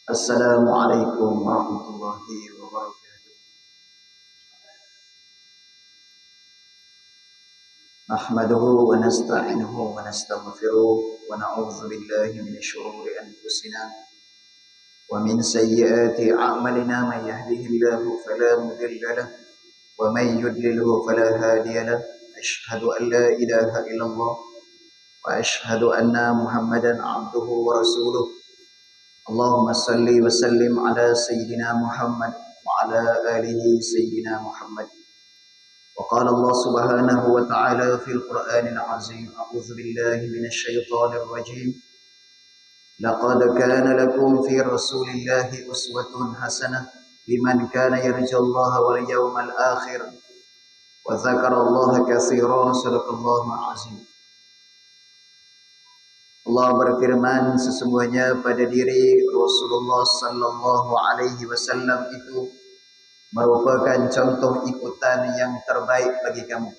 Assalamualaikum warahmatullahi wabarakatuh. Nahmaduhu wa nasta'inuhu wa nastaghfiruh wa na'udzu billahi min shururi anfusina wa min sayyiati a'malina man yahdihillahu fala mudilla lahu wa man yudlilhu fala hadiya lahu. Asyhadu an la ilaha illallah wa asyhadu anna Muhammadan 'abduhu wa rasuluh. Allahumma salli wa sallim ala sayyidina Muhammad wa ala alihi sayyidina Muhammad. Wa qala Allah subhanahu wa ta'ala fil Qur'anil azim, a'udzu billahi minasy syaithanir rajim. Laqad kana lakum fi Rasulillahi uswatun hasanah liman kana yarjullaha wal yawmal akhir wa dzakarallaha katsiran. Shadaqallahu azim. Allah berfirman, sesungguhnya pada diri Rasulullah sallallahu alaihi wasallam itu merupakan contoh ikutan yang terbaik bagi kamu.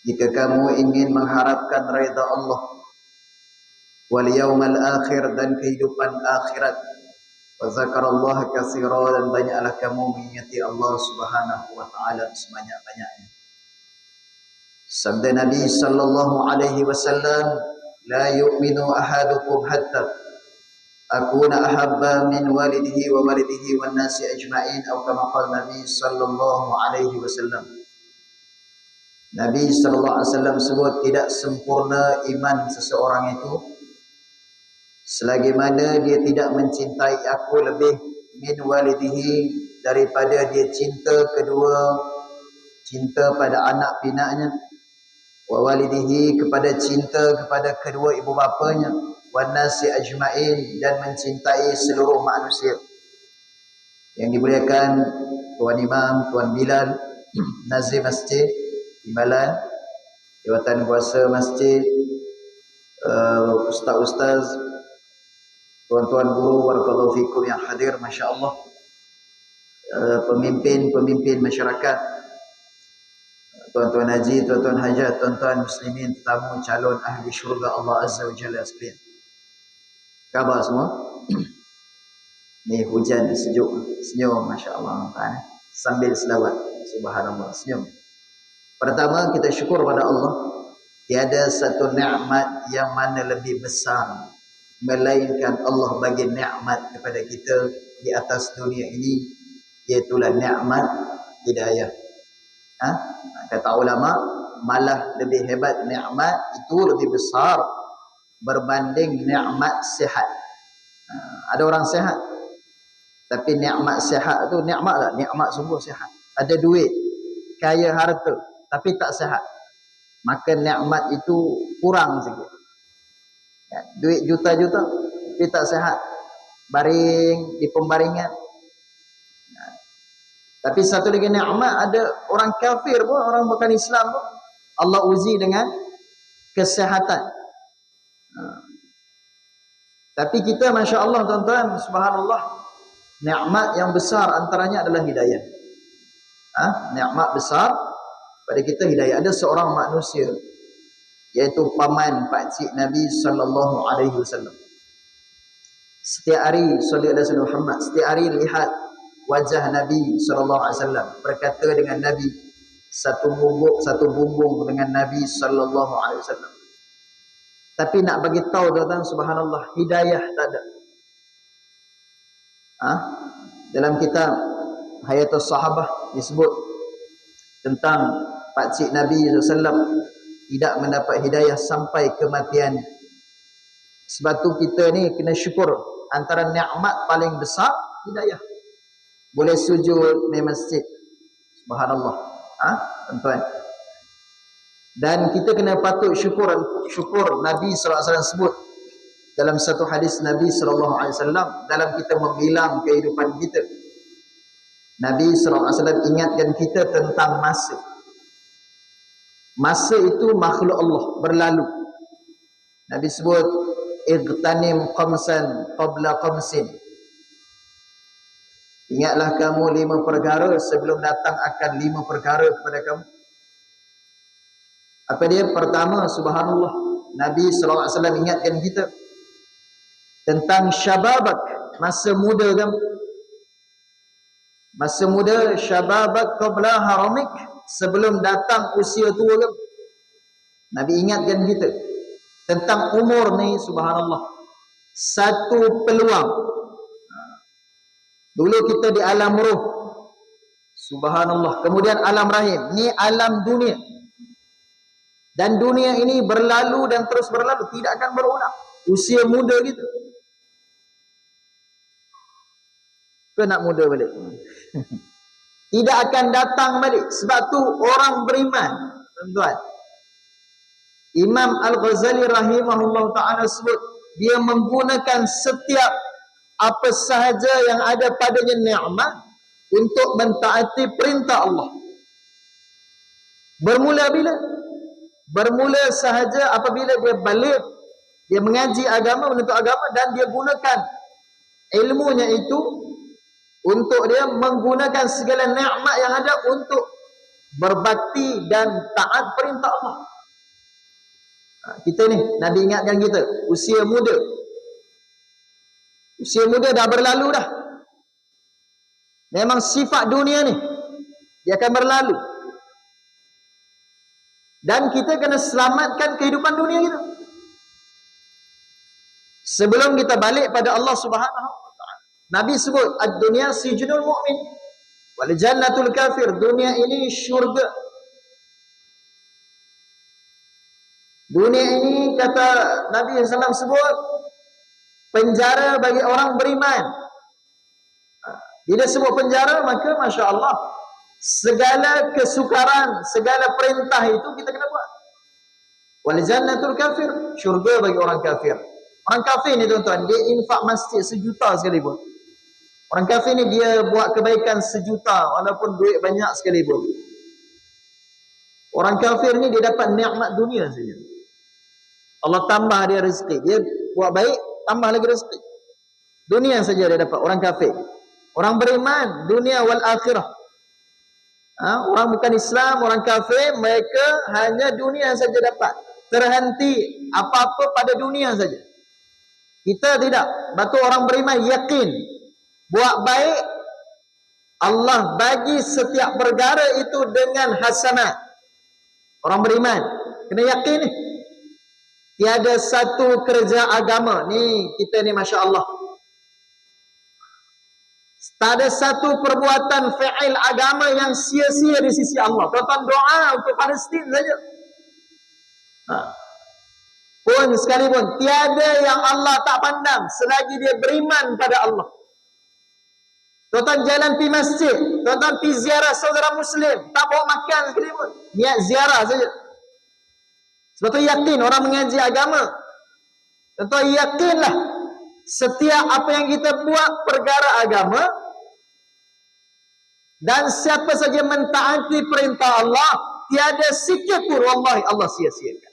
Jika kamu ingin mengharapkan redha Allah wal yaumal akhir dan kehidupan akhirat, wa dzakarallaha katsiran, dan banyaklah kamu mengingati Allah Subhanahu wa taala sebanyak-banyaknya. Sabda Nabi sallallahu alaihi wasallam, la yu'minu ahadukum hatta akuna ahabba min walidihi wa walidihi wan nasi ajma'in, atau kama qala Nabi sallallahu alaihi wasallam. Nabi sallallahu alaihi wasallam sebut, tidak sempurna iman seseorang itu selagi mana dia tidak mencintai aku lebih min walidihi, daripada dia cinta pada anak pinaknya, wa walidihi, kepada cinta kepada kedua ibu bapanya, wan nasi ajma'in, dan mencintai seluruh manusia. Yang dimuliakan Tuan Imam, Tuan Bilal, Nazir Masjid Timbalan, Jawatan Kuasa Masjid, Ustaz-Ustaz, Tuan-tuan guru, barakallahu fikum yang hadir, masya-Allah, pemimpin-pemimpin masyarakat, tuan-tuan haji, tuan-tuan hajat, tuan-tuan muslimin, tetamu calon ahli syurga Allah Azza wa Jalla sekalian. Khabar semua? Ni hujan sejuk, senyum, masya-Allah, sambil selawat, subhanallah, senyum. Pertama, kita syukur pada Allah. Tiada satu nikmat yang mana lebih besar melainkan Allah bagi nikmat kepada kita di atas dunia ini, iaitulah nikmat hidayah. Kata ulama, malah lebih hebat nikmat itu, lebih besar berbanding nikmat sihat. Ada orang sihat, tapi nikmat sihat itu nikmat tak? Nikmat sungguh sihat. Ada duit, kaya harta, tapi tak sihat, maka nikmat itu kurang sikit. Duit juta-juta tapi tak sihat, baring di pembaringan. Tapi satu lagi nikmat, ada orang kafir pun, orang bukan Islam pun, Allah uji dengan kesihatan. Tapi kita masya-Allah tuan-tuan, subhanallah, nikmat yang besar antaranya adalah hidayah. Nikmat besar pada kita hidayah. Ada seorang manusia, iaitu paman pakcik Nabi sallallahu alaihi wasallam. Setiap hari sallallahu alaihi wasallam Muhammad, setiap hari lihat wajah Nabi sallallahu alaihi wasallam, berkata dengan Nabi, satu bumbung dengan Nabi sallallahu alaihi wasallam. Tapi nak bagi tahu tuan-tuan, subhanallah, hidayah tak ada. Dalam kitab Hayatus Sahabah disebut tentang pakcik Nabi sallallahu alaihi wasallam tidak mendapat hidayah sampai kematian. Sebab tu kita ni kena syukur, antara nikmat paling besar hidayah. Boleh sujud di masjid, subhanallah, tuan-tuan. Dan kita kena patut syukur Nabi sallallahu alaihi wasallam sebut dalam satu hadis Nabi sallallahu alaihi wasallam, dalam kita membilang kehidupan kita, Nabi sallallahu alaihi wasallam ingatkan kita tentang masa. Masa itu makhluk Allah, berlalu. Nabi sebut, igtanim khamsan qabla khamsin. Ingatlah kamu 5 perkara sebelum datang akan 5 perkara kepada kamu. Apa dia? Pertama, subhanallah, Nabi sallallahu alaihi wasallam ingatkan kita tentang syababak, masa muda kan, masa muda, syababak qabla haramik, sebelum datang usia tua kan. Nabi ingatkan kita tentang umur ni, subhanallah, satu peluang. Dulu kita di alam ruh, subhanallah, kemudian alam rahim, ni alam dunia. Dan dunia ini berlalu dan terus berlalu, tidak akan berulang. Usia muda kita, ke nak muda balik? Tidak akan datang balik. Sebab tu orang beriman, tuan-tuan, Imam Al-Ghazali rahimahullah ta'ala sebut, dia menggunakan setiap apa sahaja yang ada padanya ni'mat untuk mentaati perintah Allah. Bermula bila? Bermula sahaja apabila dia balik, dia mengaji agama, menuntut agama, dan dia gunakan ilmunya itu untuk dia menggunakan segala nikmat yang ada untuk berbakti dan taat perintah Allah. Kita ni, Nabi ingatkan kita, usia muda. Usia muda dah berlalu dah. Memang sifat dunia ni, dia akan berlalu. Dan kita kena selamatkan kehidupan dunia kita sebelum kita balik pada Allah Subhanahu wa ta'ala. Nabi sebut, ad-dunya sijnul mu'min wal jannatul kafir. Dunia ini syurga. Dunia ini, kata Nabi SAW sebut, penjara bagi orang beriman. Bila sebut penjara, maka Masya Allah, segala kesukaran, segala perintah itu kita kena buat. Wal jannatul kafir, syurga bagi orang kafir. Orang kafir ni tuan-tuan, dia infak masjid 1 juta sekalipun. Orang kafir ni dia buat kebaikan 1 juta walaupun duit banyak sekalipun. Orang kafir ni dia dapat nikmat dunia saja. Allah tambah dia rezeki. Dia buat baik, tambah lagi rezeki. Dunia saja dia dapat, orang kafir. Orang beriman, dunia wal akhirah. Orang bukan Islam, orang kafir, mereka hanya dunia saja dapat. Terhenti apa-apa pada dunia saja. Kita tidak. Batu orang beriman yakin, buat baik, Allah bagi setiap perkara itu dengan hasanat. Orang beriman kena yakin ni. Tiada satu kerja agama ni, kita ni Masya Allah, tak ada satu perbuatan fi'il agama yang sia-sia di sisi Allah. Tuan-tuan, doa untuk Palestin saja, pun sekalipun, tiada yang Allah tak pandang selagi dia beriman pada Allah. Tuan-tuan jalan pergi masjid, tuan-tuan pergi ziarah saudara Muslim, tak bawa makan sekalipun, niat ziarah saja. Sebab tu yakin orang mengaji agama. Tuan-tuan yakinlah, setiap apa yang kita buat perkara agama, dan siapa saja mentaati perintah Allah, tiada sikit pun wallahi Allah sia-siakan.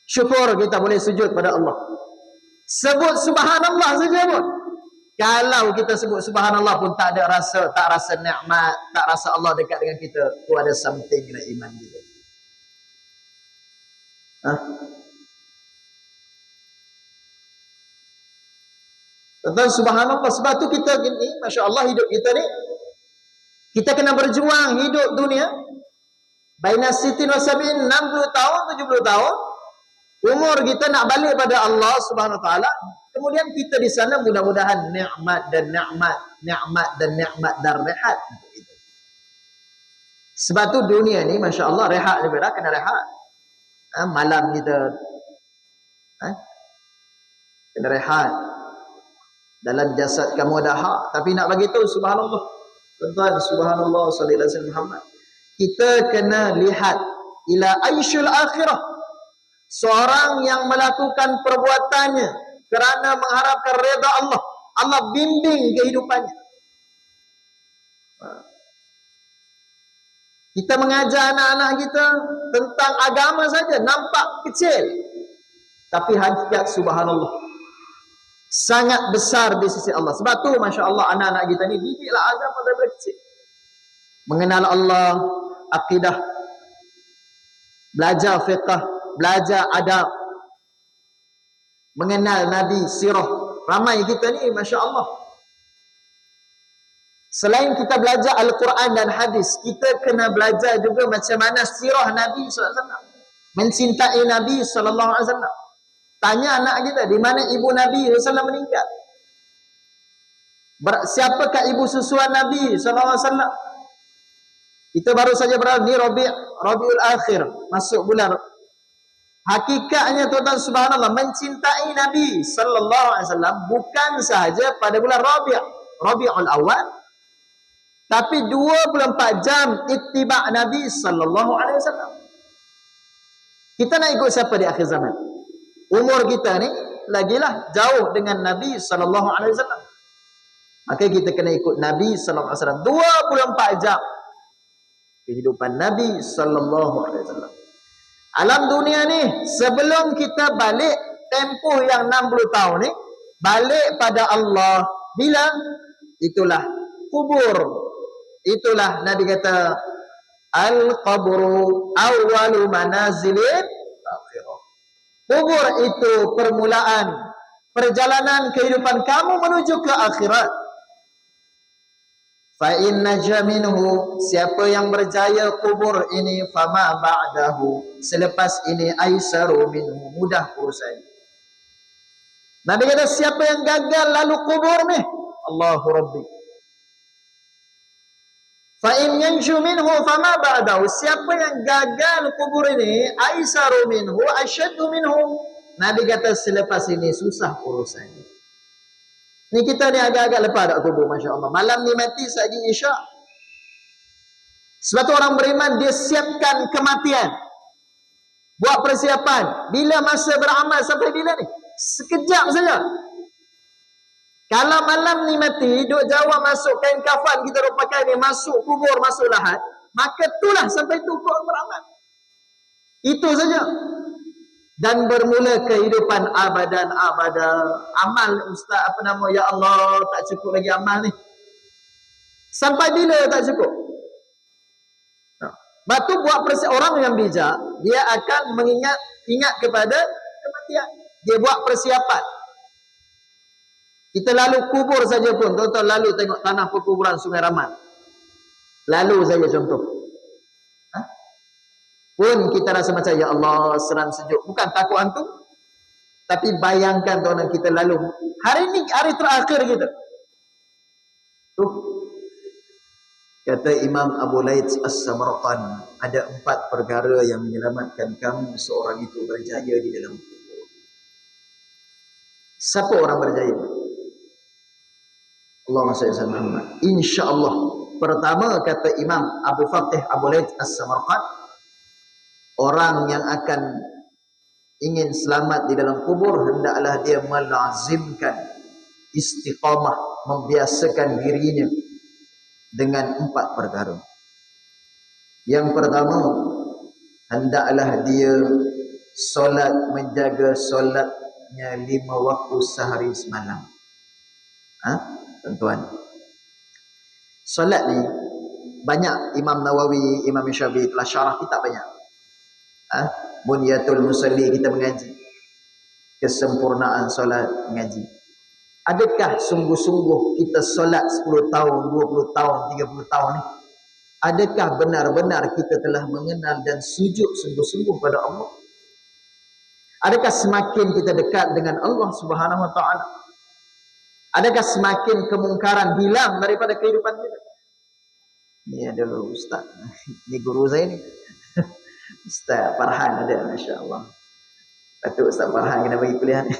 Syukur kita boleh sujud pada Allah. Sebut subhanallah saja pun, kalau kita sebut subhanallah pun tak ada rasa, tak rasa nikmat, tak rasa Allah dekat dengan kita, tu ada something dalam iman kita. Tentang subhanallah. Sebab tu kita ni, Masya Allah, hidup kita ni, kita kena berjuang hidup dunia. Baina sitin wa sab'in, 60 tahun, 70 tahun. Umur kita nak balik pada Allah Subhanahu wa ta'ala. Kemudian kita di sana mudah-mudahan nikmat dan nikmat, nikmat dan nikmat dan rehat. Sebab tu dunia ni Masya Allah, rehat ni berat, kena rehat. Malam kita kena rehat. Dalam jasad kamu ada hak. Tapi nak bagi tahu subhanallah, tuan-tuan, subhanallah sallallahu alaihi wasallam Muhammad, kita kena lihat ila aishul akhirah. Seorang yang melakukan perbuatannya kerana mengharapkan redha Allah, Allah bimbing kehidupannya. Kita mengajar anak-anak kita tentang agama saja, nampak kecil, tapi hakikat subhanallah sangat besar di sisi Allah. Sebab tu Masya Allah, anak-anak kita ni didiklah agama daripada kecil, mengenal Allah, akidah, belajar fiqh, belajar adab, mengenal Nabi, sirah, Ramai kita ni, Masya Allah. Selain kita belajar Al-Quran dan hadis, kita kena belajar juga macam mana sirah Nabi SAW. Mencintai Nabi SAW. Tanya anak kita, di mana ibu Nabi SAW meninggal? Siapakah ibu susuan Nabi SAW? Kita baru saja berada ni Rabiul Akhir, masuk bulan. Hakikatnya tuan-tuan subhanallah, mencintai Nabi SAW bukan sahaja pada bulan Rabiul Awal, tapi 24 jam ittiba' Nabi SAW. Kita nak ikut siapa di akhir zaman? Umur kita ni lagilah jauh dengan Nabi SAW. Maka kita kena ikut Nabi SAW. 24 jam kehidupan Nabi SAW. Alam dunia ni, sebelum kita balik tempoh yang 60 tahun ni, balik pada Allah, bila? Itulah kubur. Itulah Nabi kata, Al-qabru awwalu manazilin akhirah. Kubur itu permulaan perjalanan kehidupan kamu menuju ke akhirat. Fa inna jaminhu, siapa yang berjaya kubur ini, fama ba'dahu, selepas ini aisaru minhu, mudah urusan. Nabi kata, siapa yang gagal lalu kubur ni, Allahu Rabbi. Fa in yanju minhu fama ba'dahu, siapa yang gagal kubur ini, aisaru minhu, asyaddu minhu. Nabi kata, selepas ini susah urusan. Ni kita ni agak-agak lepas dak kubur, Masya Allah. Malam ni mati sahaja Isya. Sebab tu orang beriman, dia siapkan kematian. Buat persiapan. Bila masa beramal sampai bila ni? Sekejap saja. Kalau malam ni mati, duk jawab masuk kain kafan kita duk pakai ni, masuk kubur, masuk lahat, maka itulah sampai tu kau beramal. Itu saja. Dan bermula kehidupan abadan-abada. Amal ustaz apa nama, ya Allah, tak cukup lagi amal ni. Sampai bila tak cukup? Sebab tu buat orang yang bijak, dia akan ingat kepada kematian. Dia buat persiapan. Kita lalu kubur saja pun, tuan-tuan lalu tengok tanah perkuburan Sungai Ramat. Lalu saja contoh. Pun kita rasa macam, ya Allah, seram sejuk. Bukan takut hantu, tapi bayangkan tuan, kita lalu. Hari ni hari terakhir kita. Tuh. Kata Imam Abu Laits As-Samarqand, ada 4 perkara yang menyelamatkan kamu seorang itu berjaya di dalam kubur. Siapa orang berjaya? Allahumma salli ala Muhammad. InsyaAllah. Pertama, kata Imam Abu Fatih Abu Laits As-Samarqand, orang yang akan ingin selamat di dalam kubur, hendaklah dia melazimkan istiqamah, membiasakan dirinya dengan 4 perkara. Yang pertama, hendaklah dia solat, menjaga solatnya 5 waktu sehari semalam. Tuan-tuan, solat ni banyak Imam Nawawi, Imam Syafi'i telah syarah kitab banyak. Bunyatul Musalli kita mengaji, kesempurnaan solat mengaji. Adakah sungguh-sungguh kita solat 10 tahun, 20 tahun, 30 tahun ni? Adakah benar-benar kita telah mengenal dan sujud sungguh-sungguh pada Allah? Adakah semakin kita dekat dengan Allah Subhanahu Wa Taala? Adakah semakin kemungkaran hilang daripada kehidupan kita? Ni adalah ustaz, ni guru saya ni. Ustaz Farhan ada, Masya Allah. Patut Ustaz Farhan kena bagi kuliah ni.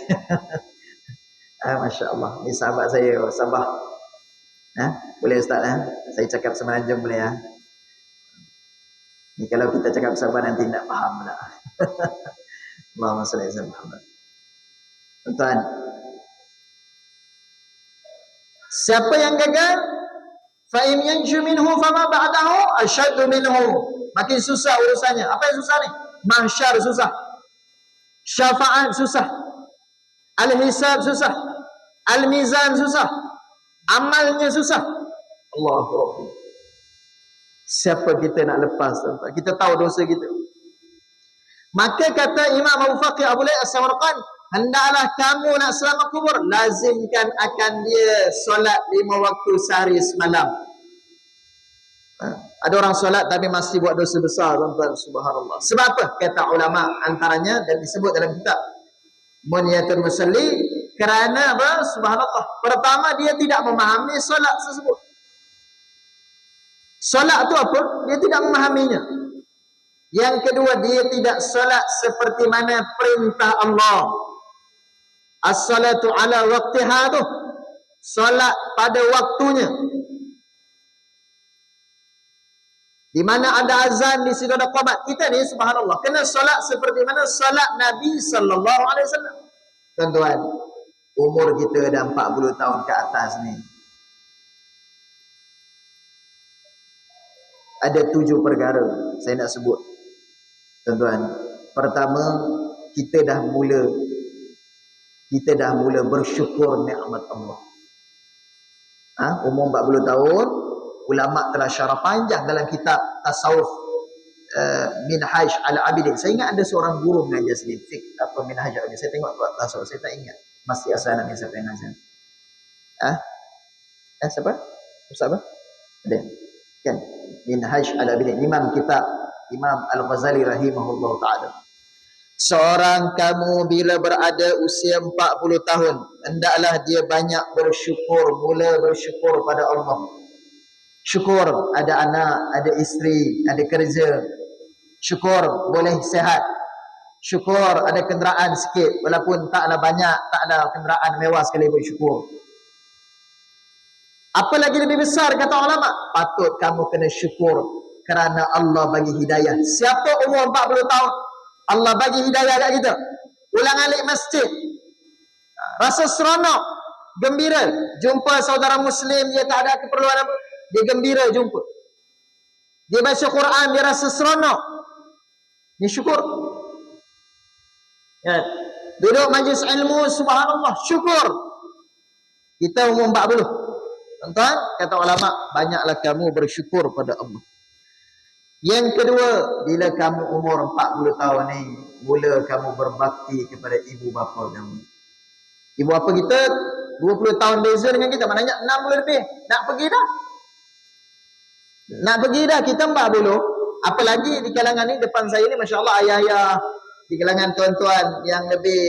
Masya Allah. Ni sahabat saya Sabah. Boleh Ustaz? Saya cakap semenanjung boleh ya? Ni kalau kita cakap Sabah nanti tak faham pula. Allahumma salli ala Muhammad. Tuan-tuan, siapa yang gagal? Fa in yanju minhu fama ba'dahu asyaddu minhu. Makin susah urusannya. Apa yang susah ni? Mahsyar susah, syafaat susah, al-hisab susah, al-mizan susah, amalnya susah. Allahu Akbar. Siapa kita nak lepas? Kita tahu dosa kita. Maka kata Imam Abu Faqih Abu Laits As-Samarqand, hendaklah kamu nak selamat kubur, lazimkan akan dia solat 5 waktu sehari semalam. Ada orang solat tapi masih buat dosa besar, tuan-tuan, subhanallah. Sebab apa? Kata ulama antaranya dan disebut dalam kitab Munyatul Musalli, kerana apa? Subhanallah. Pertama, dia tidak memahami solat tersebut. Solat itu apa? Dia tidak memahaminya. Yang kedua, dia tidak solat seperti mana perintah Allah. As-salatu ala waqtiha tu, solat pada waktunya. Di mana ada azan, di situ ada qamat. Kita ni subhanallah kena solat seperti mana solat Nabi sallallahu alaihi wasallam. Tuan-tuan, umur kita dah 40 tahun ke atas ni. Ada 7 perkara saya nak sebut. Tuan-tuan, pertama, kita dah mula bersyukur nikmat Allah. Umur 40 tahun, ulama telah syarah panjang dalam kitab tasawuf Minhaj al-Abidin. Saya ingat ada seorang guru mengajar sini fiqh atau Minhaj al-Abidin. Saya tengok buat tasawuf, saya tak ingat. Masih asal nak siapa yang ngajar. Siapa? Ustaz apa? Ada. Kan? Minhaj al-Abidin. Imam kitab Imam Al-Ghazali rahimahullah ta'ala. Seorang kamu bila berada usia 40 tahun, hendaklah dia banyak bersyukur, mula bersyukur pada Allah. Syukur ada anak, ada isteri, ada kerja. Syukur boleh sehat. Syukur ada kenderaan sikit, walaupun taklah banyak, taklah kenderaan mewah sekali pun syukur. Apa lagi lebih besar kata ulama? Patut kamu kena syukur kerana Allah bagi hidayah. Siapa umur 40 tahun Allah bagi hidayah kat kita, ulang alik masjid, rasa seronok, gembira, jumpa saudara muslim, dia tak ada keperluan apa, dia gembira jumpa. Dia baca Quran, dia rasa seronok. Dia syukur. Ya. Duduk majlis ilmu, subhanallah, syukur. Kita umur 40. Tuan-tuan, kata ulama, banyaklah kamu bersyukur pada Allah. Yang kedua, bila kamu umur 40 tahun ni, mula kamu berbakti kepada ibu bapa kamu. Ibu bapa kita 20 tahun beza dengan kita, maknanya 60 lebih. Nak pergi dah kita 40. Apalagi di kalangan ni depan saya ni, masya-Allah, ayah-ayah, di kalangan tuan-tuan yang lebih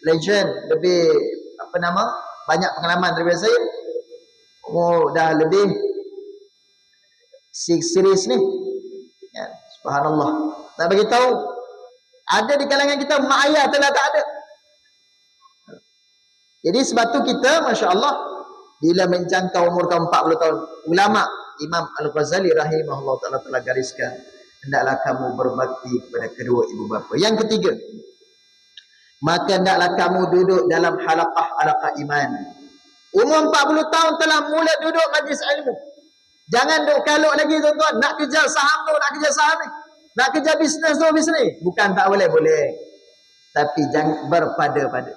legend, lebih banyak pengalaman daripada saya. Dah lebih series ni. Ya, subhanallah. Nak bagi tahu, ada di kalangan kita mak ayah telah tak ada. Jadi sebab tu kita, masya-Allah, bila menjangkau umur 40 tahun, ulama Imam Al-Ghazali rahimahullah ta'ala telah gariskan, hendaklah kamu berbakti kepada kedua ibu bapa. Yang ketiga, maka hendaklah kamu duduk dalam halaqah iman. Umur 40 tahun telah mula duduk majlis ilmu. Jangan duk kaluk lagi, tuan-tuan. Nak kejar saham tu, nak kejar saham ni. Nak kejar bisnes tu, bisnes. Bukan tak boleh, boleh. Tapi jangan berpada-pada.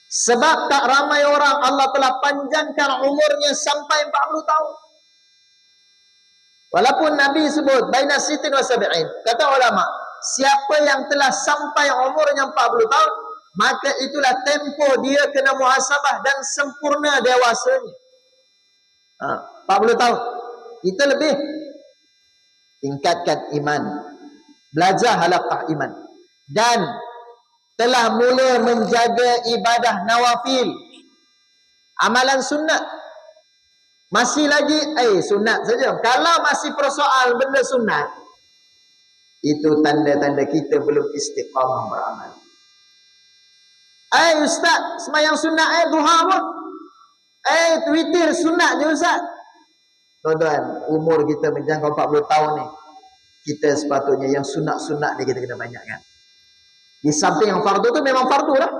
Sebab tak ramai orang Allah telah panjangkan umurnya sampai 40 tahun. Walaupun Nabi sebut baina sitin wa sab'in. Kata ulama, siapa yang telah sampai umurnya 40 tahun, maka itulah tempo dia kena muhasabah dan sempurna dewasanya. 40 tahun. Kita lebih tingkatkan iman, belajar halaqah iman, dan telah mula menjaga ibadah nawafil, amalan sunat. Masih lagi sunat saja. Kalau masih persoal benda sunat, itu tanda-tanda kita belum istiqamah beramal. Ustaz, semayang sunat duha pun. Witir sunat je Ustaz. Tuan-tuan, umur kita menjangkau 40 tahun ni, kita sepatutnya yang sunat-sunat ni kita kena banyakkan. Di samping yang fardu tu memang fardu lah.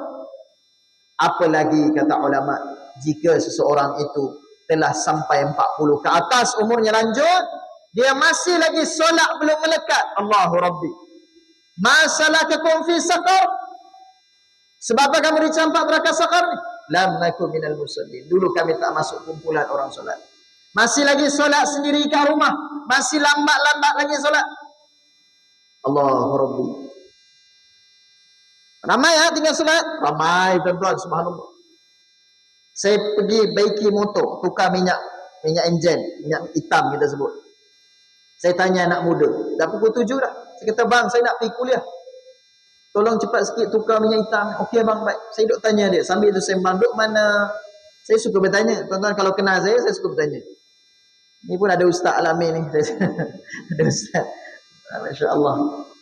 Apalagi kata ulama, jika seseorang itu telah sampai 40 ke atas umurnya lanjut, dia masih lagi solat belum melekat. Allahu Rabbi, ma salakakum fi saqar? Sebab apa kamu dicampak neraka saqar ni? Lam nakum minal musallin. Dulu kami tak masuk kumpulan orang solat. Masih lagi solat sendiri kat rumah, masih lambat-lambat lagi solat. Allahu Rabbi. Ramai tinggal solat. Ramai tuan-tuan, subhanallah. Saya pergi baiki motor, tukar minyak enjin, minyak hitam kita sebut. Saya tanya anak muda, dah pukul 7 dah. Saya kata, bang, saya nak pergi kuliah. Tolong cepat sikit tukar minyak hitam. Okey bang, baik. Saya duk tanya dia. Sambil tu sembang, duk mana? Saya suka bertanya. Tuan-tuan kalau kenal saya suka bertanya. Ni pun ada Ustaz Al-Amin ni. Ada Ustaz. Masya Allah.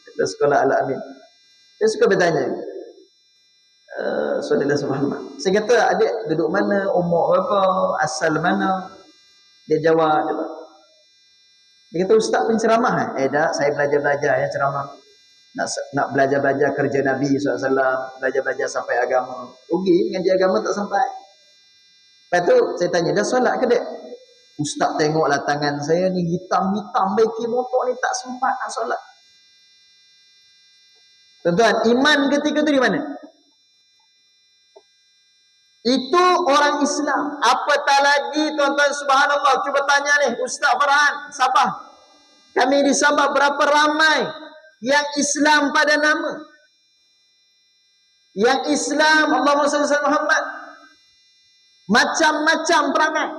Kita sekolah Al-Amin. Saya suka bertanya. Saudara Muhammad. Saya kata, adik duduk mana? Umur berapa? Asal mana? Dia jawab. Dia kata, Ustaz penceramah. Tak, saya belajar-belajar ya ceramah. Nak belajar-belajar kerja Nabi SAW. Belajar-belajar sampai agama. Rugi, ngaji agama tak sampai. Lepas tu, saya tanya, dah solat ke dek? Ustaz tengoklah tangan saya ni hitam-hitam. Baiki motor ni tak sempat nak solat. Tuan-tuan, iman ketika tu di mana? Itu orang Islam. Apatah lagi tuan-tuan subhanallah. Cuba tanya ni Ustaz Farhan Sabah. Kami di Sabah berapa ramai yang Islam pada nama. Yang Islam Allahumma salli ala Muhammad. Macam-macam perangai.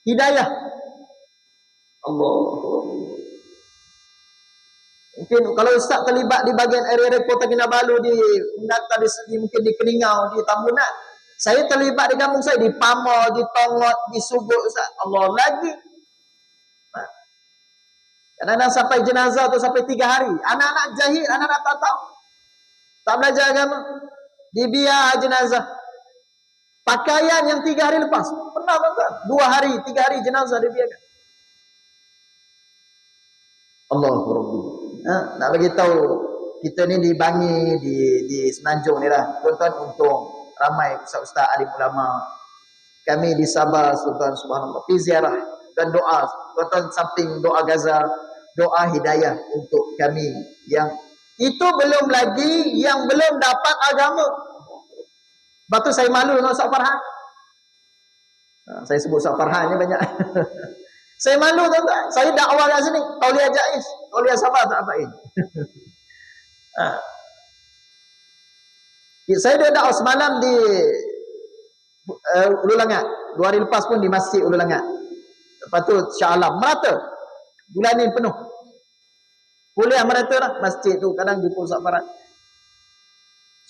Hidayah. Allah. Mungkin kalau Ustaz terlibat di bahagian area Kota Kinabalu, di Menata, mungkin di Keningau, di Tambunat. Saya terlibat di kampung saya, di Pamor, di Tongot, di Subuk, Ustaz. Allah lagi. Kadang-kadang sampai jenazah tu sampai 3 hari. Anak-anak jahil, anak-anak tak tahu. Tak belajar agama. Dibiar jenazah. Pakaian yang 3 hari lepas. Pernah tuan-tuan? 2 hari, 3 hari jenazah dibiarkan. Allahu Rabbi. Nak bagi tahu kita ni di Bangi, di Semenanjung ni lah. Tuan-tuan untung. Ramai ustaz-ustaz alim ulama. Kami di Sabah, tuan-tuan subhanallah, pergi ziarah dan doa. Tuan-tuan samping doa Gaza, doa hidayah untuk kami yang itu belum lagi yang belum dapat agama. Lepas tu saya malu dengan Ustaz Farhan. Saya sebut Ustaz Farhan ni banyak. Saya malu tuan-tuan. Saya dakwah kat sini. Tauliah Jais, Tauliah Sabah tak apain. Saya dah dakwah semalam di Ulu Langat. 2 hari lepas pun di Masjid Ulu Langat. Lepas tu Shah Alam merata. Bulan ni penuh. Kuliah merata lah masjid tu. Kadang jumpa Ustaz Farhan.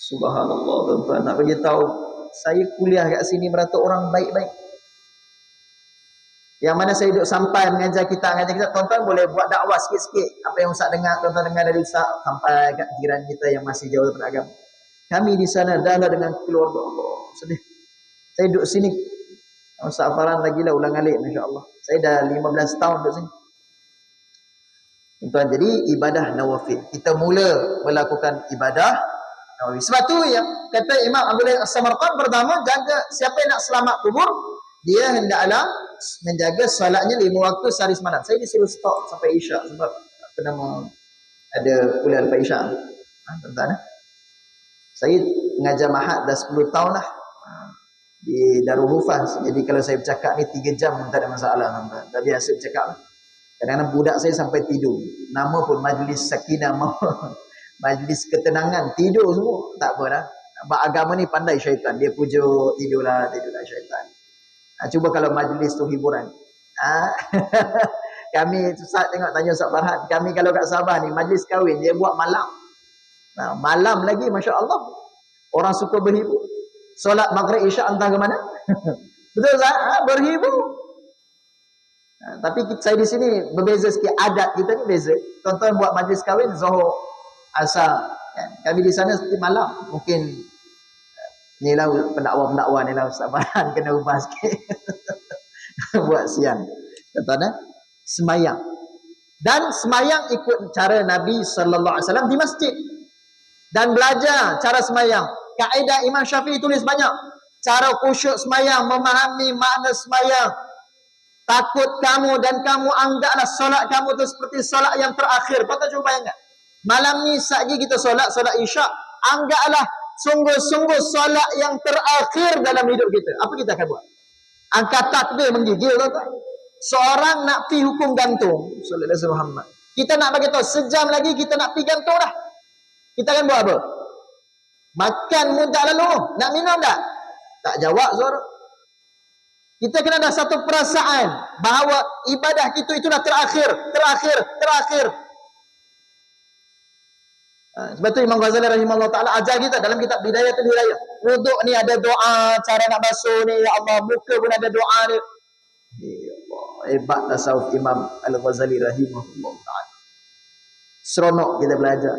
Subhanallah tuan-tuan, nak bagi tahu saya kuliah kat sini merata orang baik-baik. Yang mana saya duduk sampai mengajar kita, tuan-tuan boleh buat dakwah sikit-sikit. Apa yang Ustaz dengar, tuan-tuan dengar dari Ustaz sampai kat jiran kita yang masih jauh daripada agama. Kami di sana dah dengan keluarga Allah. Sedih. Saya duduk sini. Ustaz Farhan lagi lah ulang alik, masya-Allah. Saya dah 15 tahun duduk sini. Tuan-tuan, jadi ibadah nawafil. Kita mula melakukan ibadah nawafil. Sebab tu yang kata Imam Abdul As-Samarqand pertama, jaga siapa yang nak selamat kubur, dia hendaklah menjaga solatnya 5 waktu sehari semalam. Saya disuruh stop sampai Isyak sebab apa nama ada kuliah lepas Isyak. Tuan-tuan, saya mengajar mahat dah 10 tahun lah di Darul Hufaz. Jadi kalau saya bercakap ni 3 jam pun tak ada masalah, tuan-tuan. Dah biasa bercakap lah. Kadang-kadang budak saya sampai tidur. Nama pun Majlis Sakinah, Majlis Ketenangan, tidur semua. Tak apa dah. Sebab agama ni pandai syaitan. Dia pujuk, tidurlah syaitan. Cuba kalau majlis tu hiburan. Kami Ustaz tengok, tanya Ustaz Farhan. Kami kalau kat Sabah ni majlis kahwin dia buat malam. Malam lagi, Masya Allah. Orang suka berhibur. Solat maghrib isyak entah ke mana. Betul Ustaz? Berhibur. Tapi saya di sini berbeza sikit. Adat kita ni beza. Tuan-tuan buat majlis kahwin Zuhur, Asar. Kami di sana seperti malam. Mungkin ni lah pendakwa-pendakwa ni lah Ustaz Farhan kena ubah sikit. Buat siang. Tuan-tuan, semayang. Dan semayang ikut cara Nabi SAW di masjid. Dan belajar cara semayang. Kaedah Imam Syafi'i tulis banyak. Cara khusyuk semayang, memahami makna semayang. Takut kamu dan kamu anggaplah solat kamu tu seperti solat yang terakhir. Kau tak cuba bayangkan. Malam ni satgi kita solat isyak. Anggaplah sungguh-sungguh solat yang terakhir dalam hidup kita. Apa kita akan buat? Angkat takbir menggigil, tuan-tuan. Seorang nak pi hukum gantung. Sallallahu alaihi Muhammad. Kita nak bagi tahu sejam lagi kita nak pi gantung dah. Kita akan buat apa? Makan pun tak lalu. Nak minum tak? Tak jawab suara. Kita kena ada satu perasaan bahawa ibadah kita itulah terakhir. Sebab tu Imam Ghazali rahimahullah ta'ala ajar kita dalam kitab Bidayatul Hidayah. Wuduk ni ada doa, cara nak basuh ni, ya Allah, muka pun ada doa ni. Ya Allah, hebat tasawuf Imam Al-Ghazali rahimahullah ta'ala. Seronok kita belajar.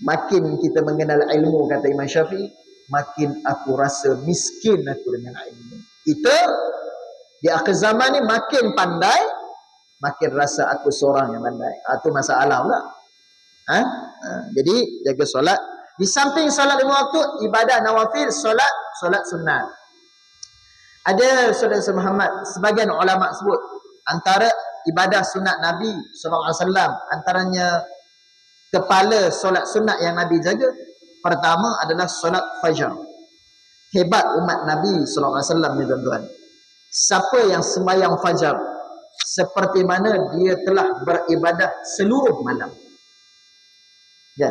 Makin kita mengenal ilmu, kata Imam Syafi'i, makin aku rasa miskin aku dengan ilmu. Kita di akhir zaman ni makin pandai, makin rasa aku seorang yang pandai. Itu masalah pula. Jadi jaga solat. Di samping solat 5 waktu, ibadah nawafil, solat sunat. Ada saudara Muhammad, sebagian ulama sebut antara ibadah sunat Nabi SAW, antaranya kepala solat sunat yang Nabi jaga, pertama adalah solat fajar. Hebat umat Nabi SAW ni tuan-tuan. Siapa yang sembahyang fajar, seperti mana dia telah beribadah seluruh malam. Ya.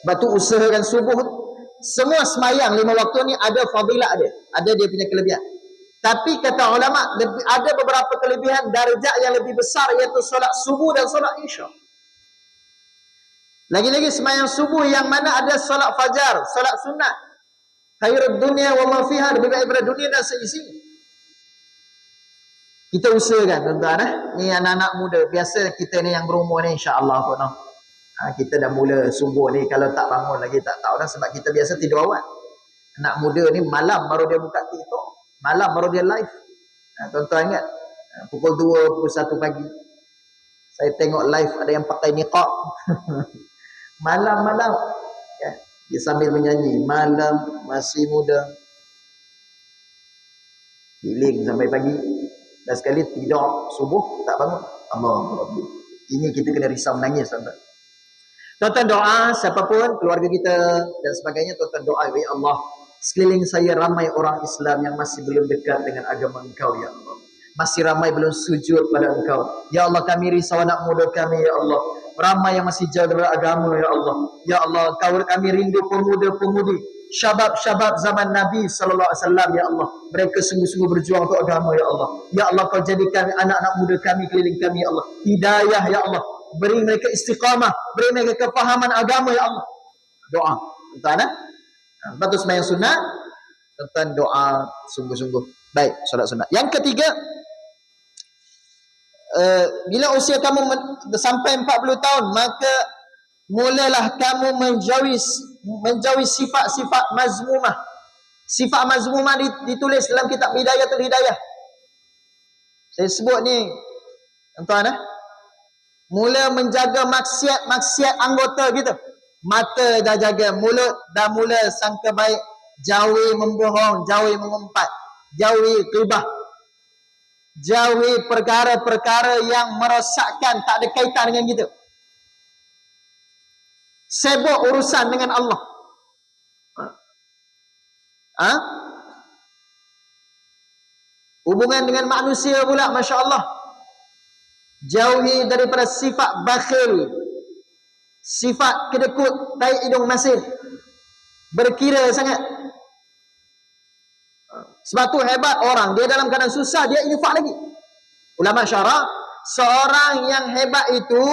Sebab tu usahakan subuh. Semua sembahyang 5 waktu ni ada fadilah dia. Ada dia punya kelebihan. Tapi kata ulama, ada beberapa kelebihan darjah yang lebih besar, iaitu solat subuh dan solat isya. Lagi-lagi sembahyang subuh yang mana ada solat fajar, solat sunat. Khairud dunia wa ma fiha, lebih baik daripada dunia dan seisinya. Kita usahakan tuan-tuan. Ni anak-anak muda, biasa kita ni yang berumur ni insya-Allah pun. Kita dah mula subuh ni, kalau tak bangun lagi tak tahu dah, sebab kita biasa tidur awal. Anak muda ni malam baru dia buka TikTok, malam baru dia live. Tuan-tuan ingat, pukul 2, pukul 1 pagi saya tengok live ada yang pakai niqab. Malam-malam ya, dia sambil menyanyi, malam masih muda, healing sampai pagi, dan sekali tidur subuh tak bangun. Allahu. Ini kita kena risau menangis tuan-tuan. Tuan-tuan doa, siapapun, keluarga kita dan sebagainya, tuan-tuan doa, ya Allah, sekeliling saya ramai orang Islam yang masih belum dekat dengan agama Engkau, ya Allah. Masih ramai belum sujud pada Engkau. Ya Allah, kami risau anak muda kami, ya Allah. Ramai yang masih jauh dari agama, ya Allah. Ya Allah, kami rindu pemuda-pemudi, syabab-syabab zaman Nabi sallallahu alaihi wasallam, ya Allah. Mereka sungguh-sungguh berjuang untuk agama, ya Allah. Ya Allah, Kau jadikan anak-anak muda kami keliling kami, ya Allah. Hidayah, ya Allah. Beri mereka istiqamah, beri mereka kefahaman agama, ya Allah. Doa. Tuan-tuan, sebab tu sembahyang sunat, tuan-tuan doa sungguh-sungguh. Baik, solat sunat. Yang ketiga, bila usia kamu sampai 40 tahun, maka mulalah kamu menjauhi sifat-sifat mazmumah. Sifat mazmumah ditulis dalam kitab Bidayatul Hidayah. Saya sebut ni, tuan-tuan, mula menjaga maksiat anggota kita. Mata dah jaga, mulut dah mula sangka baik, jauhi membohong, jauhi mengumpat, jauhi ghibah, jauhi perkara-perkara yang merosakkan, tak ada kaitan dengan kita. Sibuk urusan dengan Allah. Hubungan dengan manusia pula, Masya Allah. Jauhi daripada sifat bakhil, sifat kedekut, tai hidung masin, berkira sangat. Sebab tu hebat orang, dia dalam keadaan susah, dia infak lagi. Ulama syarah, seorang yang hebat itu,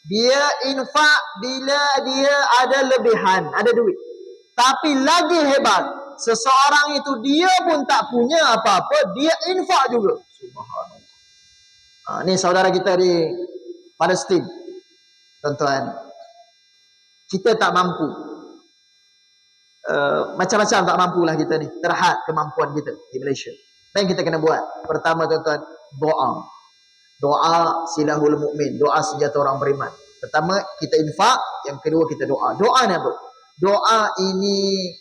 dia infak bila dia ada lebihan, ada duit. Tapi lagi hebat, seseorang itu dia pun tak punya apa-apa, dia infak juga. Subhanallah. Ni saudara kita di Palestin, tuan-tuan. Kita tak mampu, macam-macam tak mampulah kita ni, terhad kemampuan kita di Malaysia. Apa yang kita kena buat? Pertama tuan-tuan, doa. Doa silahul mukmin, doa senjata orang beriman. Pertama kita infak, yang kedua kita doa. Doa ni apa? Doa ini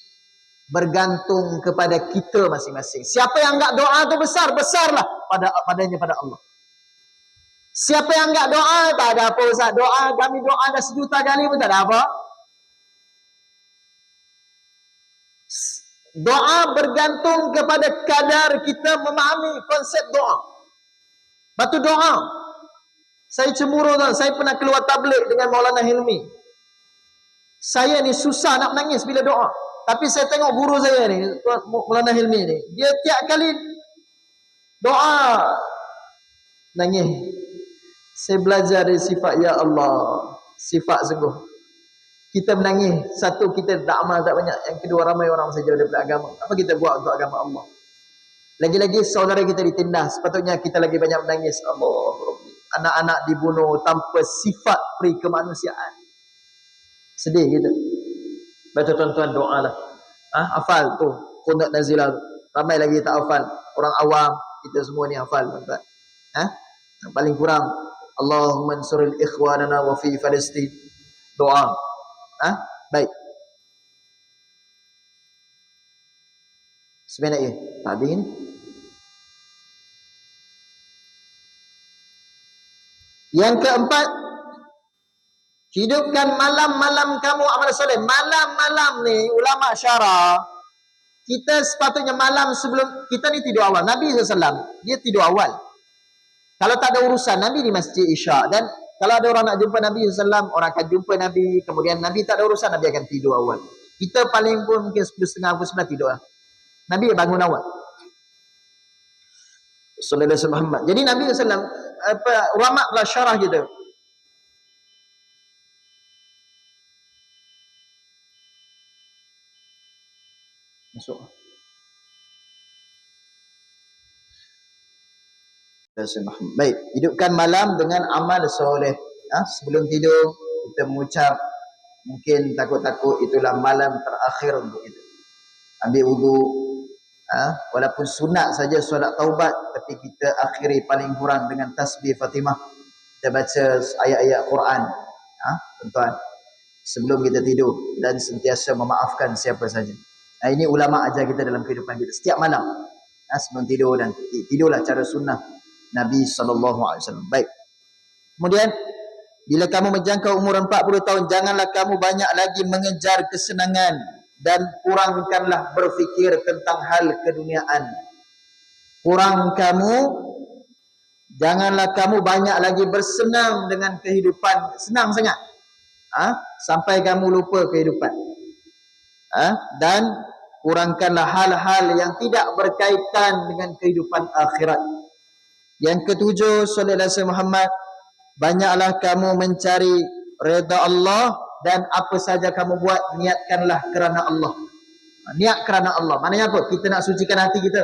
bergantung kepada kita masing-masing. Siapa yang anggap doa tu besar, besarlah padanya pada Allah. Siapa yang enggak doa, tak ada apa Ustaz. Doa, kami doa dah 1 juta kali pun tak ada apa. Doa bergantung kepada kadar kita memahami konsep doa. Batu doa. Saya cemburu tuan, saya pernah keluar tabligh dengan Maulana Hilmi. Saya ni susah nak menangis bila doa. Tapi saya tengok guru saya ni, Maulana Hilmi ni, dia tiap kali doa nangis. Saya belajar dari sifat ya Allah, sifat sungguh. Kita menangis, satu kita tak amal tak banyak, yang kedua ramai orang saja daripada agama. Apa kita buat untuk agama Allah? Lagi-lagi saudara kita ditindas, sepatutnya kita lagi banyak menangis. Allah, anak-anak dibunuh tanpa sifat peri kemanusiaan. Sedih kita. Baca tuan-tuan doa lah. Hafal tu qunut nazilah tu. Ramai lagi tak hafal. Orang awam kita semua ni hafal tuan-tuan. Paling kurang Allahumma ansuril ikhwanana wa fi Palestin. Doa. Baik. Sebenarnya tak habis ni. Yang keempat, hidupkan malam-malam kamu amal soleh. Malam-malam ni ulama syarah, kita sepatutnya malam sebelum kita ni tidur awal. Nabi SAW dia tidur awal. Kalau tak ada urusan, Nabi di masjid Isya. Dan kalau ada orang nak jumpa Nabi SAW, orang akan jumpa Nabi. Kemudian Nabi tak ada urusan, Nabi akan tidur awal. Kita paling pun mungkin 10.30 pukul 9 tidur lah. Nabi bangun awal. Sallallahu alaihi wasallam. Jadi Nabi SAW, ulama telah syarah kita. Masuk. Baik, hidupkan malam dengan amal soleh. Sebelum tidur kita mengucap, mungkin takut-takut itulah malam terakhir untuk kita. Ambil wudu, walaupun sunat saja solat taubat, tapi kita akhiri paling kurang dengan tasbih Fatimah. Kita baca ayat-ayat Quran, tuan-tuan, sebelum kita tidur, dan sentiasa memaafkan siapa saja. Ini ulama ajar kita dalam kehidupan kita setiap malam, sebelum tidur, dan tidurlah cara sunnah Nabi SAW. Baik. Kemudian bila kamu menjangkau umur 40 tahun, janganlah kamu banyak lagi mengejar kesenangan dan kurangkanlah berfikir tentang hal keduniaan. Janganlah kamu banyak lagi bersenang dengan kehidupan, senang sangat, sampai kamu lupa kehidupan. Dan kurangkanlah hal-hal yang tidak berkaitan dengan kehidupan akhirat. Yang ketujuh, sallallahu alaihi wasallam Muhammad, banyaklah kamu mencari redha Allah, dan apa saja kamu buat, niatkanlah kerana Allah. Niat kerana Allah. Maknanya apa? Kita nak sucikan hati kita.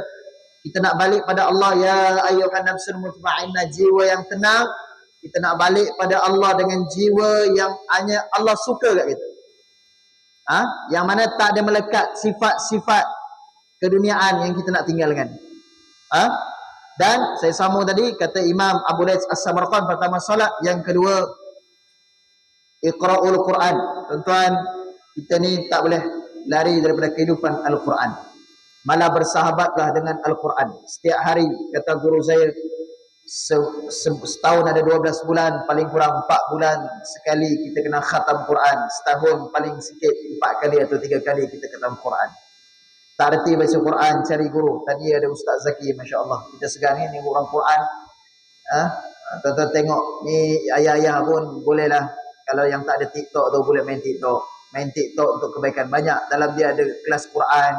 Kita nak balik pada Allah. Ya ayyuhan nafsul mutmainnah, jiwa yang tenang. Kita nak balik pada Allah dengan jiwa yang hanya Allah suka kat kita. Yang mana tak ada melekat sifat-sifat keduniaan yang kita nak tinggalkan. Dan saya sambung tadi, kata Imam Abu Laits As-Samarqand pertama solat, yang kedua Iqra'ul Quran. Tuan-tuan, kita ni tak boleh lari daripada kehidupan Al-Quran. Malah bersahabatlah dengan Al-Quran. Setiap hari, kata guru saya, setahun ada 12 bulan, paling kurang 4 bulan sekali kita kena khatam Quran. Setahun paling sikit 4 kali atau 3 kali kita khatam Quran. Tak reti baca Quran, cari guru. Tadi ada Ustaz Zaki, Masya Allah. Kita sekarang ni orang Quran. Tuan-tuan tengok, ni ayah-ayah pun bolehlah. Kalau yang tak ada TikTok tu, boleh main TikTok. Main TikTok untuk kebaikan banyak. Dalam dia ada kelas Quran,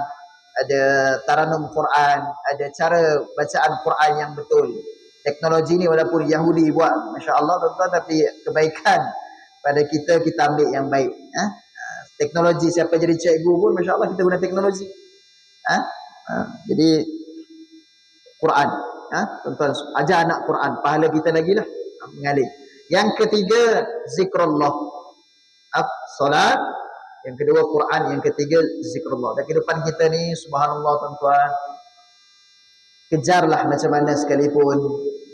ada taranum Quran, ada cara bacaan Quran yang betul. Teknologi ni walaupun Yahudi buat, Masya Allah tuan-tuan, tapi kebaikan pada kita, kita ambil yang baik. Teknologi, siapa jadi cikgu pun, Masya Allah kita guna teknologi. Jadi Quran, tuan-tuan, ajar anak Quran, pahala kita lagi lah mengalir. Yang ketiga, zikrullah, solat. Yang kedua Quran, yang ketiga zikrullah. Dan kehidupan kita ni, subhanallah tuan-tuan, kejarlah macam mana sekalipun,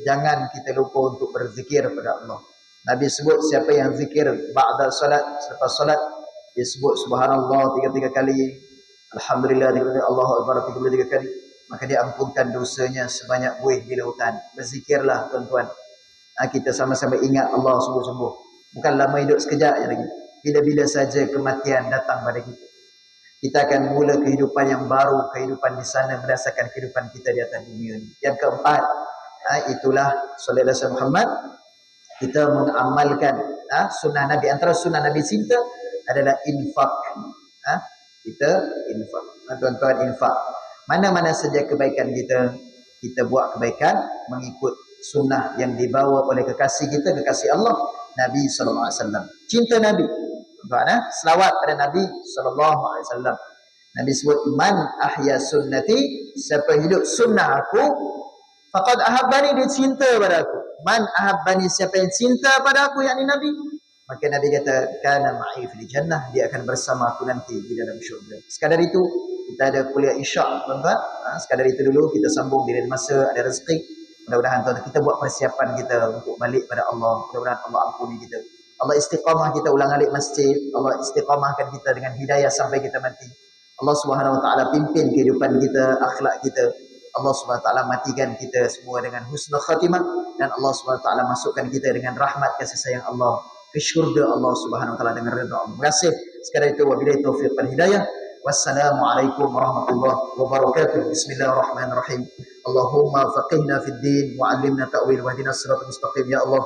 jangan kita lupa untuk berzikir pada Allah. Nabi sebut siapa yang zikir ba'da solat, selepas solat, dia sebut subhanallah 33 kali, alhamdulillah 33 kali, Allahu akbar 33 kali, maka dia ampunkan dosanya sebanyak buih di lautan. Berzikirlah tuan-tuan. Kita sama-sama ingat Allah sungguh-sungguh. Bukan lama hidup sekejap je lagi. Bila-bila saja kematian datang pada kita, kita akan mula kehidupan yang baru, kehidupan di sana berdasarkan kehidupan kita di atas dunia ini. Yang keempat, itulah sallallahu alaihi wasallam Muhammad, kita mengamalkan sunnah Nabi. Antara sunnah Nabi cinta, adalah infak. Kita infak. Tuan-tuan, infak. Mana-mana saja kebaikan kita buat kebaikan mengikut sunnah yang dibawa oleh kekasih kita, kekasih Allah, Nabi SAW. Cinta Nabi. Tuan-tuan, selawat pada Nabi SAW. Nabi sebut, man ahya sunnati, siapa hidup sunnah aku, faqad ahabbani, dia cinta pada aku. Man ahabbani, siapa yang cinta pada aku, yakni Nabi, maka Nabi kata, kana ma'i fil jannah, dia akan bersama aku nanti di dalam syurga. Sekadar itu, kita ada kuliah isyak, tuan-tuan. Sekadar itu dulu, kita sambung di lain masa, ada rezeki. Mudah-mudahan tuan-tuan kita buat persiapan kita untuk balik pada Allah. Mudah-mudahan Allah ampuni kita. Allah istiqamah kita ulang alik masjid. Allah istiqamahkan kita dengan hidayah sampai kita mati. Allah Subhanahu Wa Taala pimpin kehidupan kita, akhlak kita. Allah Subhanahu Wa Taala matikan kita semua dengan husnul khatimah, dan Allah Subhanahu Wa Taala masukkan kita dengan rahmat kasih sayang Allah ke syurga Allah Subhanahu Wa Taala dengan redha Allah. Terima kasih. Sekadar itu, wabillahi taufiq wal hidayah. Wassalamualaikum warahmatullahi wabarakatuh. Bismillahirrahmanirrahim. Allahumma faqihna fid din wa 'allimna ta'wil wa hdina siratal mustaqim. Ya Allah,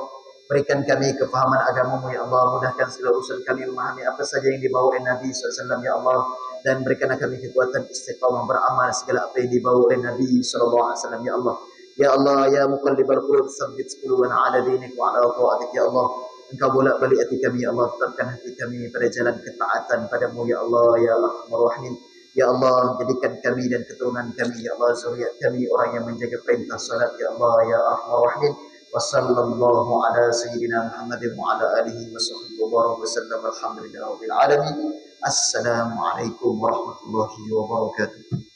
berikan kami kefahaman agama-Mu ya Allah, mudahkan segala urusan kami memahami apa saja yang dibawa oleh Nabi SAW ya Allah, dan berikanlah kami kekuatan istiqamah beramal segala apa yang dibawa oleh Nabi SAW ya Allah. Ya Allah, ya muqallibal qulub, tsabbit qulubana 'ala dinik wa 'ala ta'atik ya Allah. Engkau bolak-balik hati kami ya Allah, tetapkan hati kami pada jalan ketaatan padamu ya Allah, ya Arhamar Rahimin. Ya Allah, jadikan kami dan keturunan kami ya Allah, zuriat kami orang yang menjaga perintah salat ya Allah, ya Arhamar Rahimin. Wassallallahu ala sayyidina Muhammadin wa ala alihi wa sahbihi wa baraka wasallam. Alhamdulillahirabbil alamin. Assalamualaikum warahmatullahi wabarakatuh.